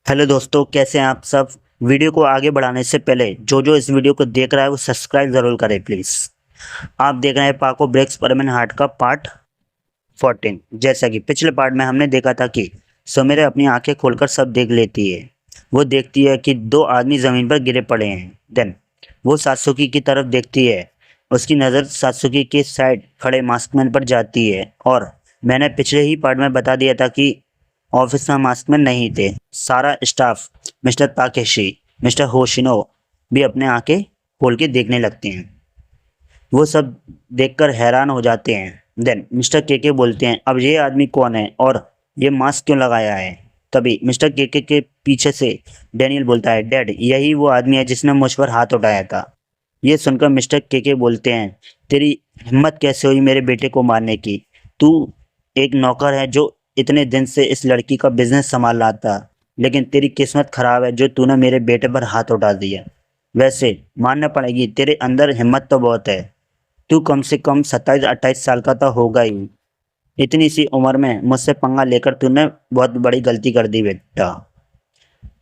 Hello दोस्तों, कैसे हैं आप सब। वीडियो को आगे बढ़ाने से पहले जो इस वीडियो को देख रहा है वो सब्सक्राइब ज़रूर करें प्लीज़। आप देख रहे हैं पाको ब्रेक्स परमन हार्ट का पार्ट 14। जैसा कि पिछले पार्ट में हमने देखा था कि समीरा अपनी आंखें खोलकर सब देख लेती है। वो देखती है कि दो आदमी ज़मीन पर गिरे पड़े हैं। देन वो सात्सुकी की तरफ देखती है। उसकी नज़र सात्सुकी के साइड खड़े मास्कमैन पर जाती है। और मैंने पिछले ही पार्ट में बता दिया था कि ऑफिस में मास्कमैन नहीं थे। सारा स्टाफ, मिस्टर ताकेशी, मिस्टर होशिनो भी अपने आंखें खोल के देखने लगते हैं। वो सब देखकर हैरान हो जाते हैं। देन मिस्टर केके बोलते हैं, अब ये आदमी कौन है और ये मास्क क्यों लगाया है। तभी मिस्टर केके के पीछे से डैनियल बोलता है, डैड यही वो आदमी है जिसने मुझ पर हाथ उठाया था। ये सुनकर मिस्टर केके बोलते हैं, तेरी हिम्मत कैसे हुई मेरे बेटे को मारने की। तू एक नौकर है जो इतने दिन से इस लड़की का बिजनेस संभाल रहा था, लेकिन तेरी किस्मत खराब है जो तूने मेरे बेटे पर हाथ उठा दिया। वैसे मानना पड़ेगी तेरे अंदर हिम्मत तो बहुत है। तू कम से कम 27-28 साल का तो होगा ही। इतनी सी उम्र में मुझसे पंगा लेकर तूने बहुत बड़ी गलती कर दी बेटा।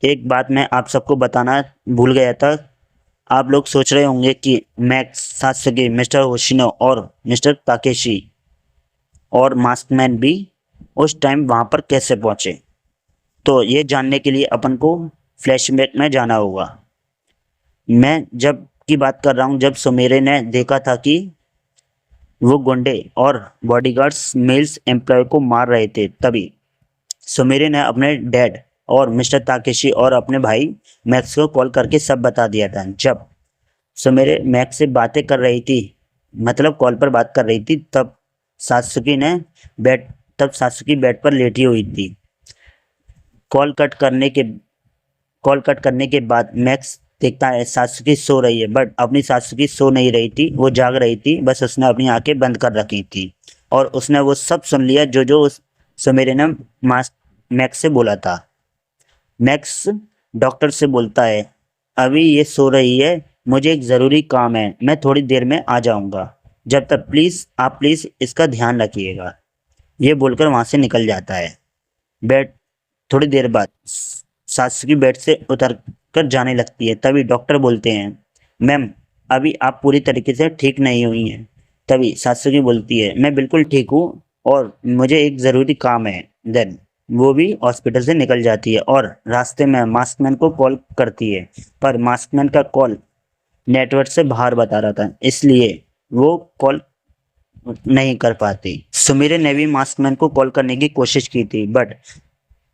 एक बात मैं आप सबको बताना भूल गया था। आप लोग सोच रहे होंगे कि मैक्स, सात्सुकी, मिस्टर होशिनो और मिस्टर ताकेशी और मास्कमैन भी उस टाइम वहां पर कैसे पहुंचे। तो ये जानने के लिए अपन को फ्लैशबैक में जाना होगा। मैं जब की बात कर रहा हूँ जब सुमेरे ने देखा था कि वो गुंडे और बॉडीगार्ड्स मेल्स एम्प्लॉय को मार रहे थे, तभी सुमेरे ने अपने डैड और मिस्टर ताकेशी और अपने भाई मैक्स को कॉल करके सब बता दिया था। जब सुमेरे मैक्स से बातें कर रही थी, मतलब कॉल पर बात कर रही थी, सात्सुकी ने बेड तब सात्सुकी बेड पर लेटी हुई थी। कॉल कट करने के कॉल कट करने के बाद मैक्स देखता है सात्सुकी सो रही है, बट अपनी सात्सुकी सो नहीं रही थी, वो जाग रही थी। बस उसने अपनी आंखें बंद कर रखी थी और उसने वो सब सुन लिया जो जो उस समीरे ने मैक्स से बोला था। मैक्स डॉक्टर से बोलता है, अभी ये सो रही है, मुझे एक ज़रूरी काम है, मैं थोड़ी देर में आ जाऊंगा। जब तक प्लीज़ इसका ध्यान रखिएगा। ये बोलकर वहां से निकल जाता है। बेड थोड़ी देर बाद सात्सुकी बेड से उतर कर जाने लगती है। तभी डॉक्टर बोलते हैं, मैम अभी आप पूरी तरीके से ठीक नहीं हुई हैं। तभी सात्सुकी बोलती है, मैं बिल्कुल ठीक हूँ और मुझे एक ज़रूरी काम है। देन वो भी हॉस्पिटल से निकल जाती है और रास्ते में मास्कमैन को कॉल करती है, पर मास्कमैन का कॉल नेटवर्क से बाहर बता रहा था, इसलिए वो कॉल नहीं कर पाती। सुमीरे ने भी मास्कमैन को कॉल करने की कोशिश की थी, बट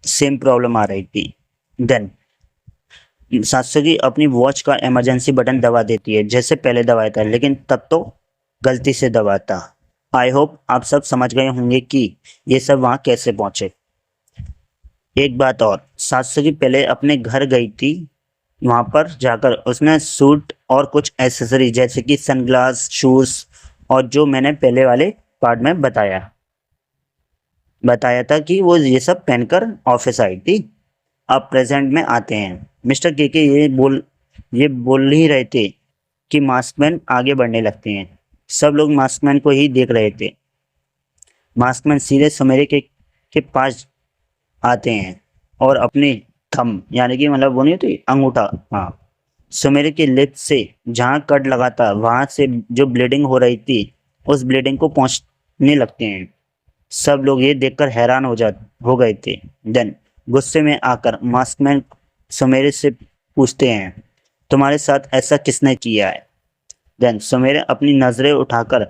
सेम प्रॉब्लम आ रही थी। देन सात्सुकी अपनी वॉच का इमरजेंसी बटन दबा देती है जैसे पहले दबाया था, लेकिन तब तो गलती से दबाता। आई होप आप सब समझ गए होंगे कि ये सब वहाँ कैसे पहुंचे। एक बात और, सात्सुकी पहले अपने घर गई थी। वहां पर जाकर उसने सूट और कुछ एसेसरी जैसे कि सनग्लास, शूज और जो मैंने पहले वाले पार्ट में बताया था कि वो ये सब पहनकर ऑफिस आई थी। अब प्रेजेंट में आते हैं। मिस्टर केके ये बोल ही रहे थे कि मास्कमैन आगे बढ़ने लगते हैं। सब लोग मास्कमैन को ही देख रहे थे। मास्कमैन सीधे समेरे के पास आते हैं और अपने थंब, यानी कि मतलब वो नहीं होती अंगूठा, हाँ, समेरे के लिप्स से जहाँ कट लगा था वहां से जो ब्लीडिंग हो रही थी उस ब्लीडिंग को पहुंचने लगते हैं। सब लोग ये देखकर हैरान हो गए थे। देन गुस्से में आकर मास्कमैन सुमेरे से पूछते हैं, तुम्हारे साथ ऐसा किसने किया है। देन सुमेरे अपनी नजरें उठाकर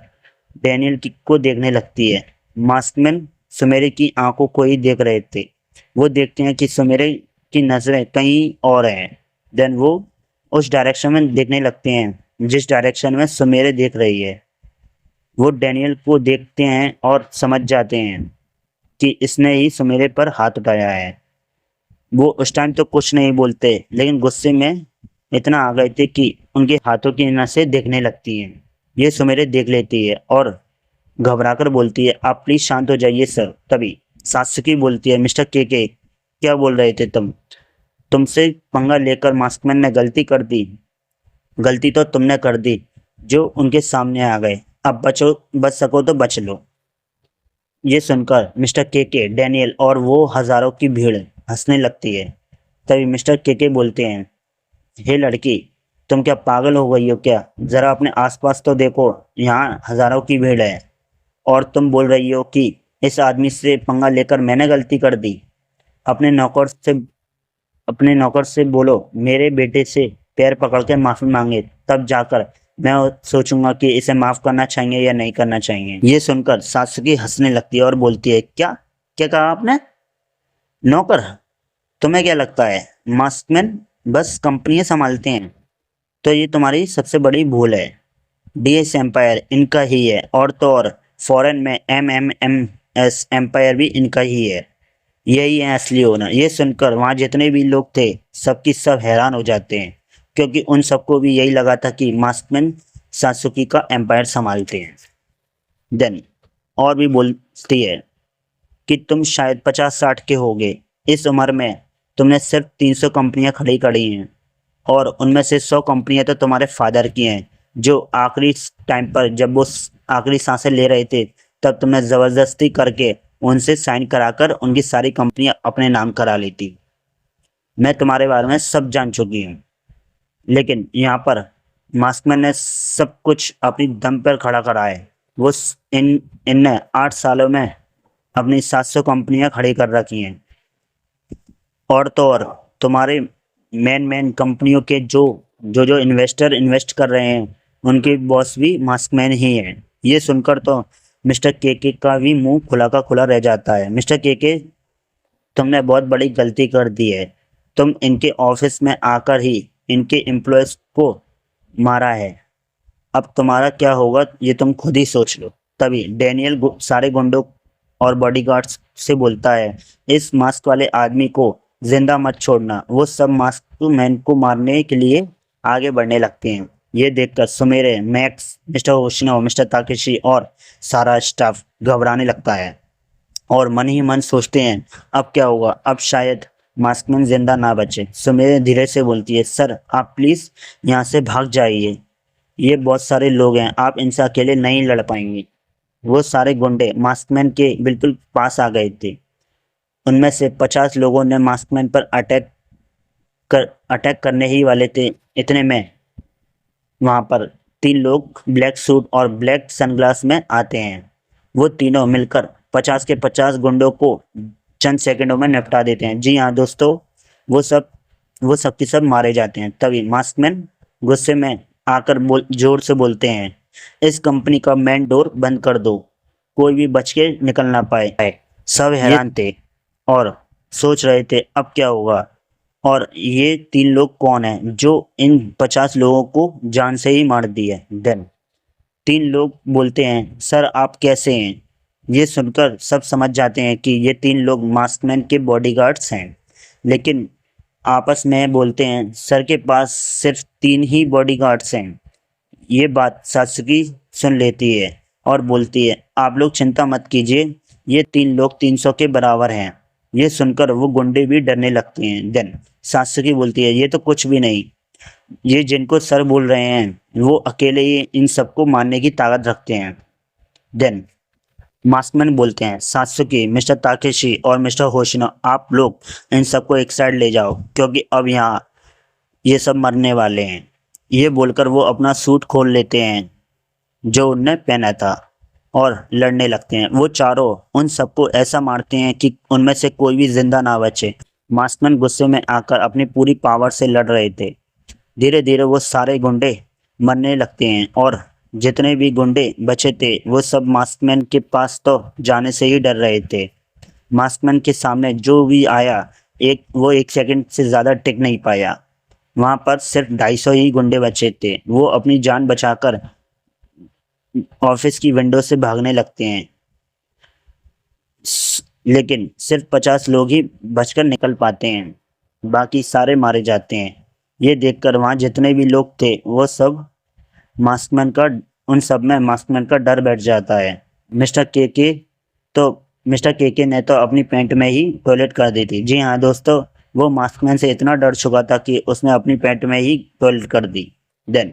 डैनियल को देखने लगती है। मास्कमैन सुमेरे की आंखों को ही देख रहे थे। वो देखते हैं कि सुमेरे की नजरें कहीं और हैं। देन वो उस डायरेक्शन में देखने लगते हैं जिस डायरेक्शन में सुमेरे देख रही है। वो डैनियल को देखते हैं और समझ जाते हैं कि इसने ही सुमेरे पर हाथ उठाया है। वो उस टाइम तो कुछ नहीं बोलते, लेकिन गुस्से में इतना आ गए थे कि उनके हाथों की नसें देखने लगती हैं। ये सुमेरे देख लेती है और घबराकर बोलती है, आप प्लीज शांत हो जाइए सर। तभी सात्सुकी बोलती है, मिस्टर केके क्या बोल रहे थे तुमसे पंगा लेकर मास्कमैन ने गलती कर दी। गलती तो तुमने कर दी जो उनके सामने आ गए। अब बच सको तो बच लो। ये सुनकर मिस्टर केके, डैनियल और वो हजारों की भीड़ हंसने लगती है। तभी मिस्टर के बोलते हैं, हे लड़की, तुम क्या पागल हो गई हो क्या? जरा अपने आसपास तो देखो, यहाँ हजारों की भीड़ है और तुम बोल रही हो कि इस आदमी से पंगा लेकर मैंने गलती कर दी। अपने नौकर से अपने नौकर से बोलो मेरे बेटे से पैर पकड़ के माफी मांगे, तब जाकर मैं सोचूंगा कि इसे माफ करना चाहिए या नहीं करना चाहिए। ये सुनकर सात्विकी हंसने लगती है और बोलती है, क्या क्या कहा आपने? नौकर? तुम्हें क्या लगता है मास्कमैन बस कंपनियां संभालते हैं? तो ये तुम्हारी सबसे बड़ी भूल है। डीएस एम्पायर इनका ही है, और तो और फॉरेन में MMMS एम्पायर भी इनका ही है। यही है असली ओनर। ये सुनकर वहाँ जितने भी लोग थे सबकी सब हैरान हो जाते हैं, क्योंकि उन सबको भी यही लगा था कि मास्कमैन सात्सुकी का एम्पायर संभालते हैं। देन और भी बोलती है कि तुम शायद 50-60 के होगे। इस उम्र में तुमने सिर्फ 300 कंपनियां खड़ी करी हैं, और उनमें से 100 कंपनियां तो तुम्हारे फादर की हैं, जो आखिरी टाइम पर जब वो आखिरी सांसें ले रहे थे तब तुमने ज़बरदस्ती करके उनसे साइन कराकर उनकी सारी कंपनियां अपने नाम करा ली थी। मैं तुम्हारे बारे में सब जान चुकी हूँ, लेकिन यहाँ पर मास्कमैन ने सब कुछ अपनी दम पर खड़ा करा है। वो इनने 8 सालों में अपनी 700 कंपनियां खड़ी कर रखी हैं, और तो और तुम्हारे मेन कंपनियों के जो इन्वेस्टर इन्वेस्ट कर रहे हैं उनके बॉस भी मास्कमैन ही हैं। ये सुनकर तो मिस्टर के का भी मुंह खुला का खुला रह जाता है। मिस्टर के, तुमने बहुत बड़ी गलती कर दी है। तुम इनके ऑफिस में आकर ही इनके एम्प्लॉयज को मारा है। अब तुम्हारा क्या होगा ये तुम खुद ही सोच लो। तभी डैनियल सारे गुंडों और बॉडीगार्ड्स से बोलता है, इस मास्क वाले आदमी को जिंदा मत छोड़ना। वो सब मास्क मैन को मारने के लिए आगे बढ़ने लगते हैं। ये देखकर सुमेरे, मैक्स, मिस्टर ओशिनो, मिस्टर ताकेशी और सारा स्टाफ घबराने लगता है और मन ही मन सोचते हैं अब क्या होगा, अब शायद मास्कमैन जिंदा ना बचे। सुमेरे धीरे से बोलती है, सर आप प्लीज यहाँ से भाग जाइए, ये बहुत सारे लोग हैं, आप इनसे अकेले नहीं लड़ पाएंगे। वो सारे गुंडे मास्कमैन के बिल्कुल पास आ गए थे। उनमें से 50 लोगों ने मास्कमैन पर अटैक करने ही वाले थे। इतने में वहां पर 3 लोग ब्लैक सूट और ब्लैक सनग्लास में आते हैं। वो तीनों मिलकर 50 के 50 गुंडों को चंद सेकंडों में निपटा देते हैं। जी हाँ दोस्तों, वो सब के सब मारे जाते हैं। तभी मास्कमैन गुस्से में आकर जोर से बोलते हैं, इस कंपनी का मेन डोर बंद कर दो, कोई भी बच के निकल ना पाए। सब हैरान थे और सोच रहे थे अब क्या होगा, और ये 3 लोग कौन हैं जो इन 50 लोगों को जान से ही मार दिए। देन 3 लोग बोलते हैं, सर आप कैसे हैं? ये सुनकर सब समझ जाते हैं कि ये 3 लोग मास्कमैन के बॉडीगार्ड्स हैं, लेकिन आपस में बोलते हैं, सर के पास सिर्फ 3 ही बॉडीगार्ड्स हैं। ये बात सात्सुकी सुन लेती है और बोलती है, आप लोग चिंता मत कीजिए, ये 3 लोग 300 के बराबर हैं। ये सुनकर वो गुंडे भी डरने लगते हैं। देन सात्सुकी बोलती है, ये तो कुछ भी नहीं, ये जिनको सर बोल रहे हैं वो अकेले ही इन सबको मारने की ताकत रखते हैं। देन मास्कमैन बोलते हैं, सात्सुकी, मिस्टर ताकेशी और मिस्टर होशिनो, आप लोग इन सबको एक साइड ले जाओ, क्योंकि अब यहाँ ये सब मरने वाले हैं। ये बोलकर वो अपना सूट खोल लेते हैं जो उनने पहना था और लड़ने लगते हैं। वो चारों उन सबको ऐसा मारते हैं कि उनमें से कोई भी जिंदा ना बचे। मास्कमैन गुस्से में आकर अपनी पूरी पावर से लड़ रहे थे। धीरे धीरे वो सारे गुंडे मरने लगते हैं, और जितने भी गुंडे बचे थे वो सब मास्कमैन के पास तो जाने से ही डर रहे थे। मास्कमैन के सामने जो भी आया वो 1 सेकंड से ज़्यादा टिक नहीं पाया। वहाँ पर सिर्फ 250 ही गुंडे बचे थे। वो अपनी जान बचाकर ऑफिस की विंडो से भागने लगते हैं, लेकिन सिर्फ 50 लोग ही बचकर निकल पाते हैं, बाकी सारे मारे जाते हैं। ये देखकर वहाँ जितने भी लोग थे वो सब उन सब में मास्कमैन का डर बैठ जाता है। मिस्टर के ने तो अपनी पैंट में ही टॉयलेट कर दी थी। जी हाँ दोस्तों, वो मास्कमैन से इतना डर चुका था कि उसने अपनी पैंट में ही टॉयलेट कर दी। देन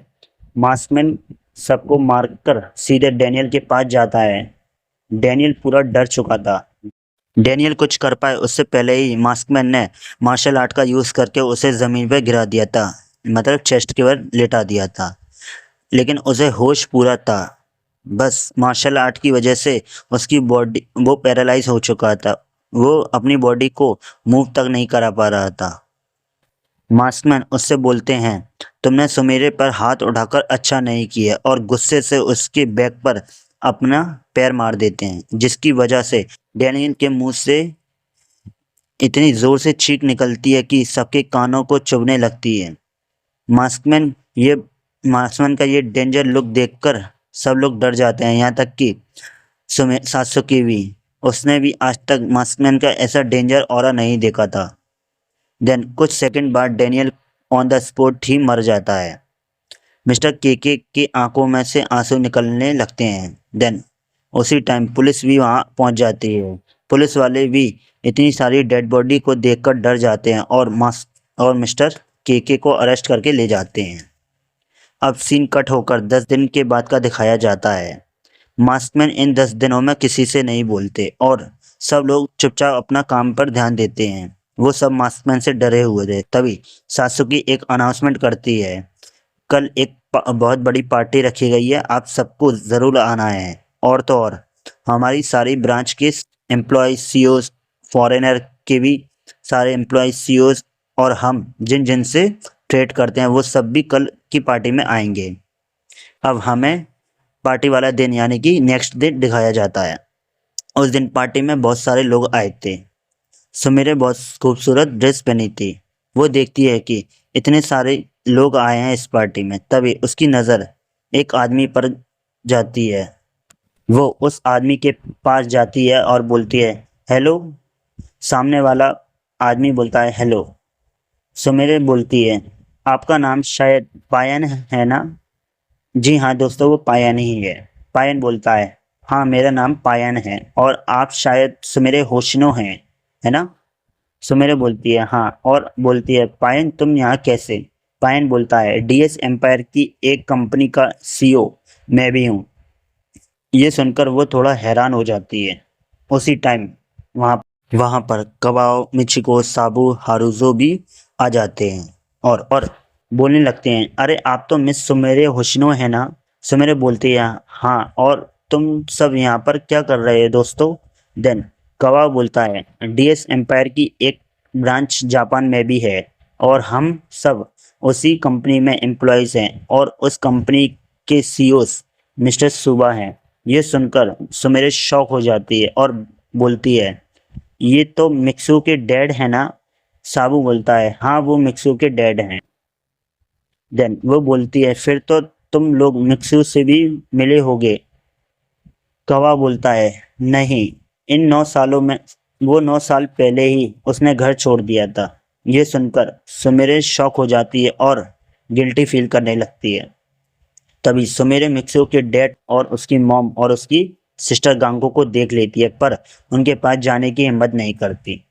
मास्कमैन सबको मारकर सीधे डैनियल के पास जाता है। डैनियल पूरा डर चुका था। डेनियल कुछ कर पाए उससे पहले ही मास्कमैन ने मार्शल आर्ट का यूज़ करके उसे ज़मीन पर गिरा दिया था, मतलब चेस्ट के ऊपर लेटा दिया था। लेकिन उसे होश पूरा था, बस मार्शल आर्ट की वजह से उसकी बॉडी वो पैरालाइज हो चुका था, वो अपनी बॉडी को मूव तक नहीं करा पा रहा था। मास्कमैन उससे बोलते हैं, तुमने सुमेरे पर हाथ उठाकर अच्छा नहीं किया, और गुस्से से उसके बैक पर अपना पैर मार देते हैं, जिसकी वजह से डैनियल के मुंह से इतनी जोर से चीख निकलती है कि सबके कानों को चुभने लगती है। मास्कमैन ये मास्कमैन का ये डेंजर लुक देखकर सब लोग डर जाते हैं, यहाँ तक कि सात्सुकी भी। उसने भी आज तक मास्कमैन का ऐसा डेंजर ऑरा नहीं देखा था। देन कुछ सेकंड बाद डैनियल ऑन द स्पॉट ही मर जाता है। मिस्टर केके की आंखों में से आंसू निकलने लगते हैं। देन उसी टाइम पुलिस भी वहां पहुंच जाती है। पुलिस वाले भी इतनी सारी डेड बॉडी को देखकर डर जाते हैं और मिस्टर केके को अरेस्ट करके ले जाते हैं। अब सीन कट होकर 10 दिन के बाद का दिखाया जाता है। मास्कमैन इन 10 दिनों में किसी से नहीं बोलते और सब लोग चुपचाप अपना काम पर ध्यान देते हैं। वो सब मास्कमैन से डरे हुए थे। तभी सात्सुकी एक अनाउंसमेंट करती है, कल एक बहुत बड़ी पार्टी रखी गई है, आप सबको ज़रूर आना है। और तो और हमारी सारी ब्रांच के एम्प्लॉय सीईओज, फॉरेनर के भी सारे एम्प्लॉय सीईओज और हम जिन जिन से ट्रेड करते हैं वो सब भी कल की पार्टी में आएंगे। अब हमें पार्टी वाला दिन यानी कि नेक्स्ट डे दिखाया जाता है। उस दिन पार्टी में बहुत सारे लोग आए थे। सुमेरे बहुत खूबसूरत ड्रेस पहनी थी। वो देखती है कि इतने सारे लोग आए हैं इस पार्टी में, तभी उसकी नज़र एक आदमी पर जाती है। वो उस आदमी के पास जाती है और बोलती है, हेलो। सामने वाला आदमी बोलता है, हेलो। सुमेरे बोलती है, आपका नाम शायद पायन है ना? जी हाँ दोस्तों, वो पायन ही है। पायन बोलता है, हाँ मेरा नाम पायन है, और आप शायद सुमेरे होशिनो हैं, है ना? सुमेरे बोलती है, हाँ, और बोलती है, पायन तुम यहाँ कैसे? पायन बोलता है, डीएस एम्पायर की एक कंपनी का सीईओ मैं भी हूँ। ये सुनकर वो थोड़ा हैरान हो जाती है। उसी टाइम वहाँ वहाँ पर कबाओ, मिचिको, साबू, हारुजो भी आ जाते हैं और बोलने लगते हैं, अरे आप तो मिस सुमेरे होशिनो है ना? सुमेरे बोलती है, हाँ, और तुम सब यहाँ पर क्या कर रहे हो दोस्तों? देन कबाओ बोलता है, डीएस एम्पायर की एक ब्रांच जापान में भी है और हम सब उसी कंपनी में एम्प्लॉयज़ हैं और उस कंपनी के सीईओ मिस्टर सुबा हैं। ये सुनकर सुमेरे शॉक हो जाती है और बोलती है, ये तो मिक्सू के डैड है ना? साबू बोलता है, हाँ वो मिक्सू के डैड हैं। देन वो बोलती है, फिर तो तुम लोग मिक्सू से भी मिले होगे। कवा बोलता है, नहीं, इन 9 सालों में वो 9 साल पहले ही उसने घर छोड़ दिया था। ये सुनकर सुमेरे शॉक हो जाती है और गिल्टी फील करने लगती है। तभी सुमेरे मिक्सो के डैड और उसकी मॉम और उसकी सिस्टर गांगो को देख लेती है, पर उनके पास जाने की हिम्मत नहीं करती।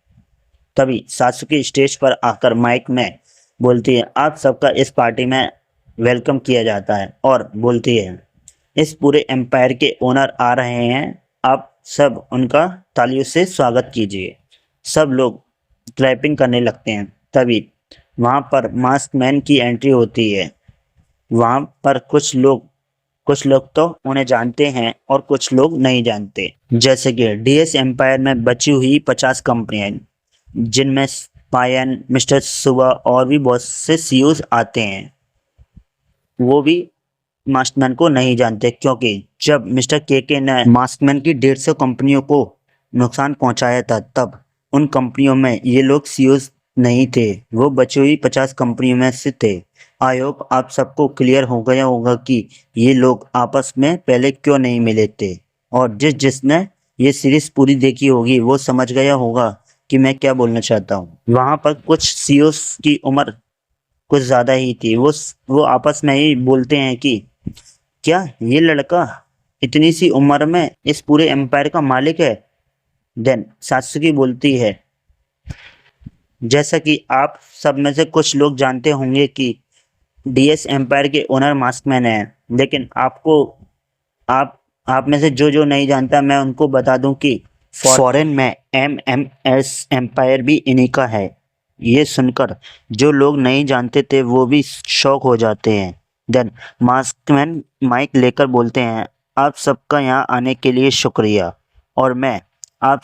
तभी सात्सुकी स्टेज पर आकर माइक में बोलती है, आप सबका इस पार्टी में वेलकम किया जाता है, और बोलती है, इस पूरे एम्पायर के ओनर आ रहे हैं, आप सब उनका तालियों से स्वागत कीजिए। सब लोग क्लैपिंग करने लगते हैं। तभी वहाँ पर मास्क मैन की एंट्री होती है। वहाँ पर कुछ लोग तो उन्हें जानते हैं और कुछ लोग नहीं जानते। जैसे कि डीएस एम्पायर में बची हुई 50 कंपनियां, जिनमें पायन, मिस्टर सुबा और भी बहुत से सीईओज आते हैं, वो भी मास्कमैन को नहीं जानते, क्योंकि जब मिस्टर केके ने मास्कमैन की 150 कंपनियों को नुकसान पहुंचाया था, तब उन कंपनियों में ये लोग सीईओज नहीं थे, वो बची हुई 50 कंपनियों में से थे। आई होप आप सबको क्लियर हो गया होगा कि ये लोग आपस में पहले क्यों नहीं मिले थे, और जिसने ये सीरीज पूरी देखी होगी वो समझ गया होगा कि मैं क्या बोलना चाहता हूँ। वहाँ पर कुछ सीईओज की उम्र कुछ ज़्यादा ही थी। वो आपस में ही बोलते हैं कि क्या ये लड़का इतनी सी उम्र में इस पूरे एम्पायर का मालिक है? देन सात्सुकी बोलती है, जैसा कि आप सब में से कुछ लोग जानते होंगे कि डीएस एम्पायर के ओनर मास्कमैन हैं, लेकिन आप में से जो जो नहीं जानता, मैं उनको बता दूं कि फॉरेन में MMS एम्पायर भी इन्हीं का है। ये सुनकर जो लोग नहीं जानते थे वो भी शॉक हो जाते हैं। देन मास्कमैन माइक लेकर बोलते हैं, आप सबका यहाँ आने के लिए शुक्रिया, और मैं आप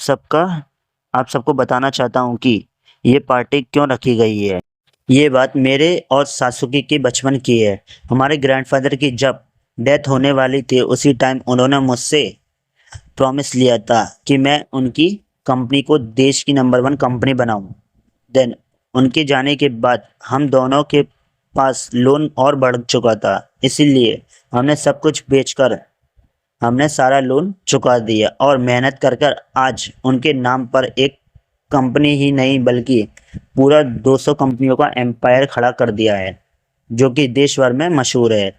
सबको बताना चाहता हूँ कि ये पार्टी क्यों रखी गई है। ये बात मेरे और सासुकी के बचपन की है। हमारे ग्रैंडफादर की जब डेथ होने वाली थी उसी टाइम उन्होंने मुझसे प्रॉमिस लिया था कि मैं उनकी कंपनी को देश की नंबर 1 कंपनी बनाऊं। देन उनके जाने के बाद हम दोनों के पास लोन और बढ़ चुका था, इसीलिए हमने सब कुछ बेचकर हमने सारा लोन चुका दिया और मेहनत कर कर आज उनके नाम पर एक कंपनी ही नहीं बल्कि पूरा 200 कंपनियों का एम्पायर खड़ा कर दिया है, जो कि देश भर में मशहूर है।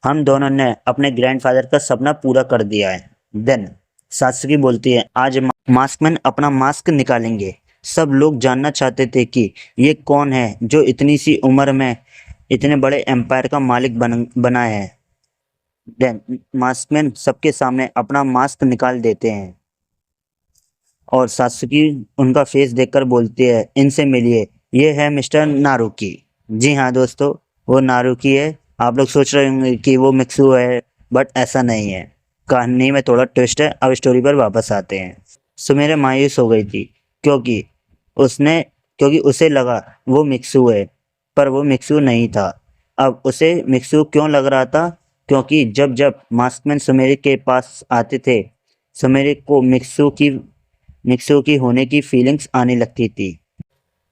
हम दोनों ने अपने ग्रैंडफादर का सपना पूरा कर दिया है। देन सात्सुकी बोलती है, आज मास्कमैन अपना मास्क निकालेंगे। सब लोग जानना चाहते थे कि ये कौन है जो इतनी सी उम्र में इतने बड़े एम्पायर का मालिक बना है। देन मास्कमैन सबके सामने अपना मास्क निकाल देते हैं और सात्सुकी उनका फेस देखकर बोलती है, इनसे मिलिए, ये है मिस्टर नारुकी। जी हाँ दोस्तों, वो नारुकी है। आप लोग सोच रहे होंगे कि वो मिक्सू है, बट ऐसा नहीं है। कहानी में थोड़ा ट्विस्ट है। अब स्टोरी पर वापस आते हैं। सुमेरे मायूस हो गई थी क्योंकि क्योंकि उसे लगा वो मिक्सू है, पर वो मिक्सू नहीं था। अब उसे मिक्सू क्यों लग रहा था? क्योंकि जब जब मास्कमैन सुमेरे के पास आते थे, सुमेरे को मिक्सू की होने की फीलिंग्स आने लगती थी,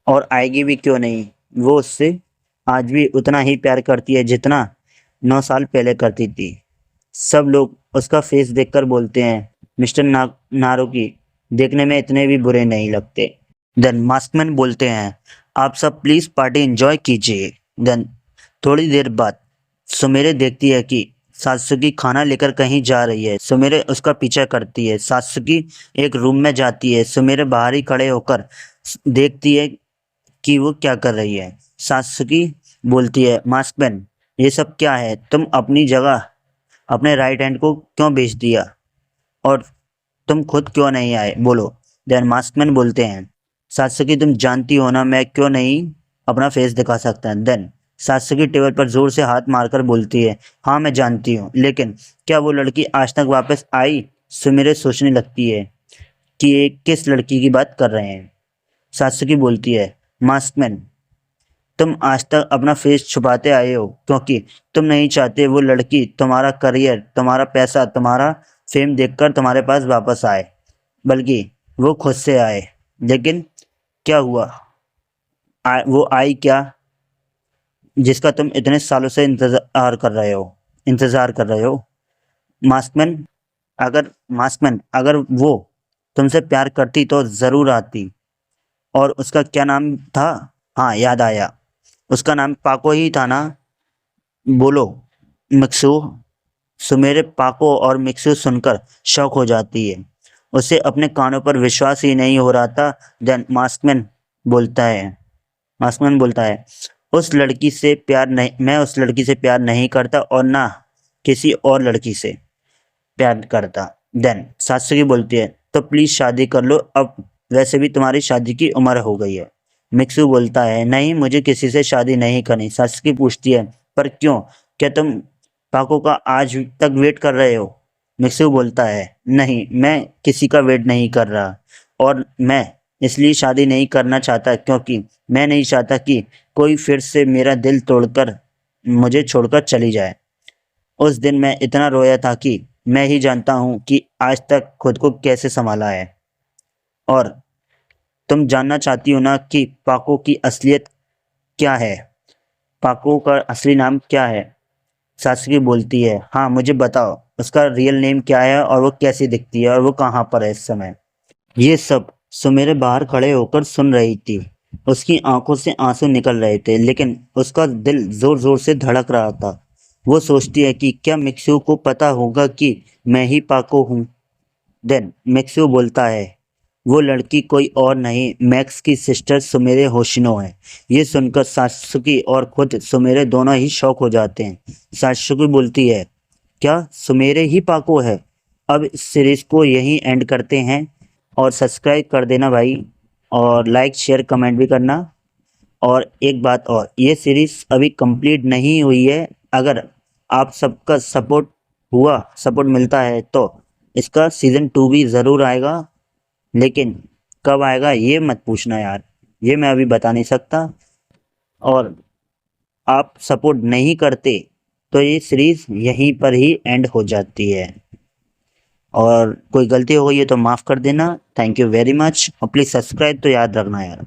और आएगी भी क्यों नहीं। वो उससे आज भी उतना ही प्यार करती है जितना 9 साल पहले करती थी। सब लोग उसका फेस देखकर बोलते हैं, मिस्टर नारुकी देखने में इतने भी बुरे नहीं लगते। देन मास्कमैन बोलते हैं, आप सब प्लीज पार्टी एंजॉय कीजिए। देन थोड़ी देर बाद सुमेरे देखती है कि सात्सुकी खाना लेकर कहीं जा रही है। सुमेरे उसका पीछा करती है। सात्सुकी एक रूम में जाती है। सुमेरे बाहर ही खड़े होकर देखती है कि वो क्या कर रही है। सात्सुकी बोलती है, मास्कमैन ये सब क्या है? तुम अपनी जगह अपने राइट हैंड को क्यों बेच दिया और तुम खुद क्यों नहीं आए, बोलो। देन मास्कमैन बोलते हैं, सात्सुकी तुम जानती हो ना मैं क्यों नहीं अपना फेस दिखा सकता। देन सात्सुकी टेबल पर जोर से हाथ मारकर बोलती है, हाँ मैं जानती हूँ, लेकिन क्या वो लड़की आज तक वापस आई? सुमिरे सोचने लगती है कि ये किस लड़की की बात कर रहे हैं। सात्सुकी बोलती है, मास्कमैन तुम आज तक अपना फेस छुपाते आए हो क्योंकि तुम नहीं चाहते वो लड़की तुम्हारा करियर, तुम्हारा पैसा, तुम्हारा फेम देखकर तुम्हारे पास वापस आए, बल्कि वो खुद से आए। लेकिन क्या हुआ? वो आई क्या जिसका तुम इतने सालों से इंतजार कर रहे हो? मास्कमैन अगर वो तुमसे प्यार करती तो ज़रूर आती। और उसका क्या नाम था? हाँ याद आया, उसका नाम पाको ही था ना? बोलो मिक्सू। सुमेरे पाको और मिक्सू सुनकर शौक हो जाती है। उसे अपने कानों पर विश्वास ही नहीं हो रहा था। देन मास्कमैन बोलता है, उस लड़की से प्यार नहीं, मैं उस लड़की से प्यार नहीं करता और ना किसी और लड़की से प्यार करता। देन सात्सुकी बोलती है, तो प्लीज शादी कर लो, अब वैसे भी तुम्हारी शादी की उम्र हो गई है। मिक्सू बोलता है, नहीं मुझे किसी से शादी नहीं करनी। सात्सुकी पूछती है, पर क्यों? क्या तुम पाको का आज तक वेट कर रहे हो? मिक्सू बोलता है, नहीं मैं किसी का वेट नहीं कर रहा, और मैं इसलिए शादी नहीं करना चाहता क्योंकि मैं नहीं चाहता कि कोई फिर से मेरा दिल तोड़कर मुझे छोड़कर चली जाए। उस दिन मैं इतना रोया था कि मैं ही जानता हूँ कि आज तक खुद को कैसे संभाला है। और तुम जानना चाहती हो ना कि पाको की असलियत क्या है? पाको का असली नाम क्या है? सात्सुकी बोलती है, हाँ मुझे बताओ, उसका रियल नेम क्या है और वो कैसी दिखती है और वो कहाँ पर है इस समय? ये सब सुमेरे बाहर खड़े होकर सुन रही थी। उसकी आंखों से आंसू निकल रहे थे, लेकिन उसका दिल जोर जोर से धड़क रहा था। वो सोचती है कि क्या मिक्सू को पता होगा कि मैं ही पाको हूँ? देन मिक्सू बोलता है, वो लड़की कोई और नहीं, मैक्स की सिस्टर सुमेरे होशिनो है। ये सुनकर सात्सुकी और खुद सुमेरे दोनों ही शॉक हो जाते हैं। सात्सुकी बोलती है, क्या सुमेरे ही पाको है? अब इस सीरीज को यहीं एंड करते हैं। और सब्सक्राइब कर देना भाई, और लाइक शेयर कमेंट भी करना। और एक बात और, ये सीरीज़ अभी कंप्लीट नहीं हुई है। अगर आप सबका सपोर्ट मिलता है तो इसका सीज़न 2 भी ज़रूर आएगा। लेकिन कब आएगा ये मत पूछना यार, ये मैं अभी बता नहीं सकता। और आप सपोर्ट नहीं करते तो ये सीरीज़ यहीं पर ही एंड हो जाती है। और कोई गलती हो गई है तो माफ़ कर देना। थैंक यू वेरी मच, और प्लीज़ सब्सक्राइब तो याद रखना यार।